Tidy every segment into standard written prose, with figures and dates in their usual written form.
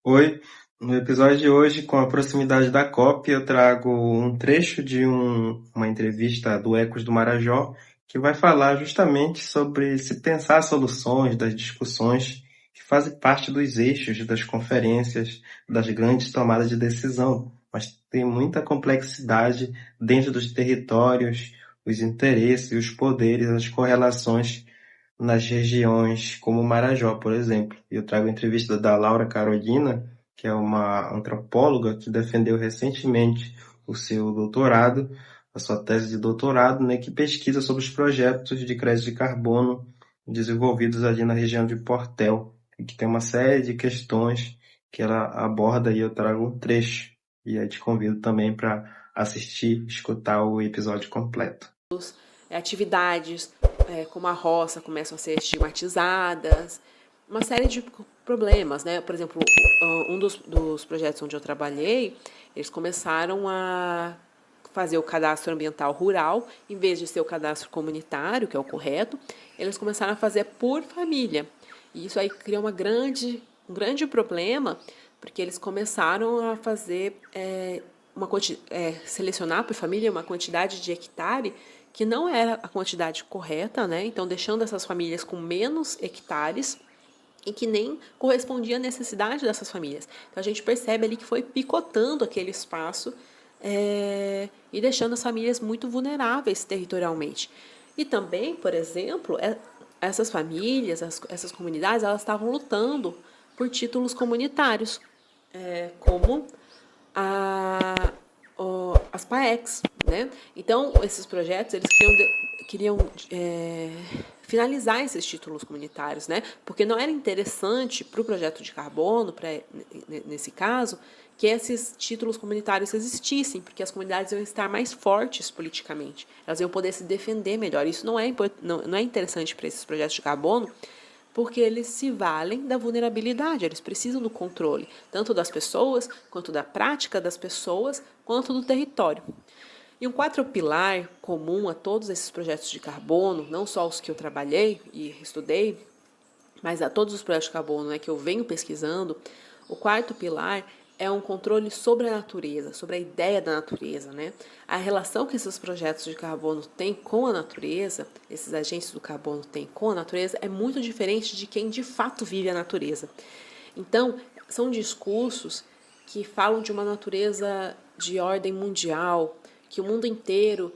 Oi, no episódio de hoje, com a proximidade da COP, eu trago um trecho de uma entrevista do Ecos do Marajó, que vai falar justamente sobre se pensar soluções das discussões que fazem parte dos eixos das conferências, das grandes tomadas de decisão, mas tem muita complexidade dentro dos territórios, os interesses, os poderes, as correlações nas regiões como o Marajó, por exemplo. Eu trago a entrevista da Laura Carolina, que é uma antropóloga que defendeu recentemente o seu doutorado, a sua tese de doutorado, né, que pesquisa sobre os projetos de crédito de carbono desenvolvidos ali na região de Portel, e que tem uma série de questões que ela aborda e eu trago um trecho. E aí te convido também para assistir, escutar o episódio completo. Atividades como a roça começam a ser estigmatizadas, uma série de problemas, né? Por exemplo, um dos projetos onde eu trabalhei, eles começaram a fazer o cadastro ambiental rural, em vez de ser o cadastro comunitário, que é o correto, eles começaram a fazer por família. E isso aí cria um grande problema, porque eles começaram a fazer selecionar por família uma quantidade de hectare que não era a quantidade correta, né? Então deixando essas famílias com menos hectares e que nem correspondia à necessidade dessas famílias. Então a gente percebe ali que foi picotando aquele espaço e deixando as famílias muito vulneráveis territorialmente. E também, por exemplo, essas famílias, essas comunidades, elas estavam lutando por títulos comunitários, como as PAECs, né? Então, esses projetos, eles queriam finalizar esses títulos comunitários, né? Porque não era interessante para o projeto de carbono, nesse caso, que esses títulos comunitários existissem, porque as comunidades iam estar mais fortes politicamente, elas iam poder se defender melhor. Isso não é interessante para esses projetos de carbono, porque eles se valem da vulnerabilidade, eles precisam do controle, tanto das pessoas, quanto da prática das pessoas, quanto do território. E um quarto pilar comum a todos esses projetos de carbono, não só os que eu trabalhei e estudei, mas a todos os projetos de carbono, né, que eu venho pesquisando, o quarto pilar é um controle sobre a natureza, sobre a ideia da natureza, né? A relação que esses projetos de carbono têm com a natureza, esses agentes do carbono têm com a natureza, é muito diferente de quem de fato vive a natureza. Então, são discursos que falam de uma natureza de ordem mundial, que o mundo inteiro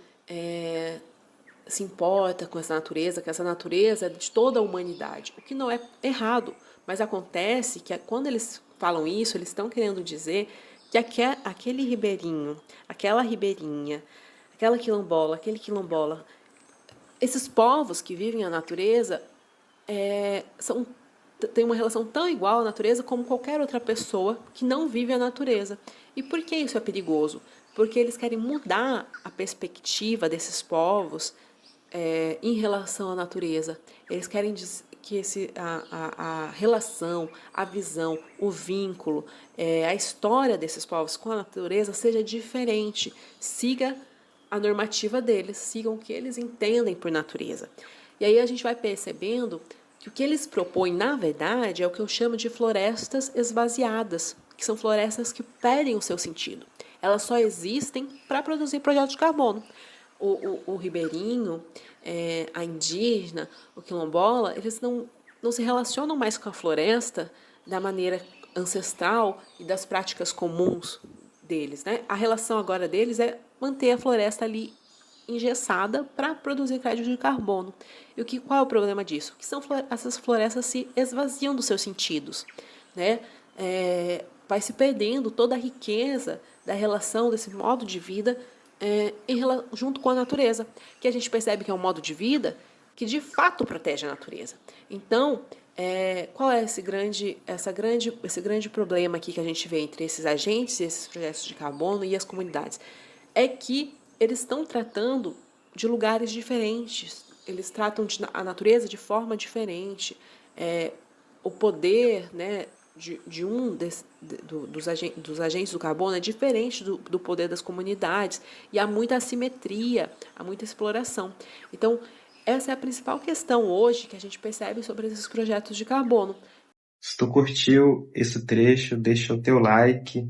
se importa com essa natureza, que essa natureza é de toda a humanidade, o que não é errado, mas acontece que quando eles falam isso, eles estão querendo dizer que aquele ribeirinho, aquela ribeirinha, aquela quilombola, aquele quilombola, esses povos que vivem a natureza são tem uma relação tão igual à natureza como qualquer outra pessoa que não vive a natureza. E por que isso é perigoso? Porque eles querem mudar a perspectiva desses povos em relação à natureza. Eles querem que a relação, a visão, o vínculo, a história desses povos com a natureza seja diferente. Siga a normativa deles, sigam o que eles entendem por natureza. E aí a gente vai percebendo que o que eles propõem, na verdade, é o que eu chamo de florestas esvaziadas, que são florestas que perdem o seu sentido. Elas só existem para produzir projetos de carbono. O ribeirinho, a indígena, o quilombola, eles não se relacionam mais com a floresta da maneira ancestral e das práticas comuns deles, né? A relação agora deles é manter a floresta ali engessada para produzir crédito de carbono. E qual é o problema disso? Que essas florestas se esvaziam dos seus sentidos, né? Vai se perdendo toda a riqueza da relação desse modo de vida junto com a natureza, que a gente percebe que é um modo de vida que de fato protege a natureza. Então, qual é esse grande problema aqui que a gente vê entre esses agentes, esses projetos de carbono e as comunidades? É que eles estão tratando de lugares diferentes, eles tratam a natureza de forma diferente. O poder, né, de dos agentes do carbono é diferente do poder das comunidades, e há muita assimetria, há muita exploração. Então, essa é a principal questão hoje que a gente percebe sobre esses projetos de carbono. Se tu curtiu esse trecho, deixa o teu like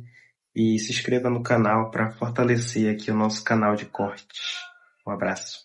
e se inscreva no canal para fortalecer aqui o nosso canal de cortes. Um abraço.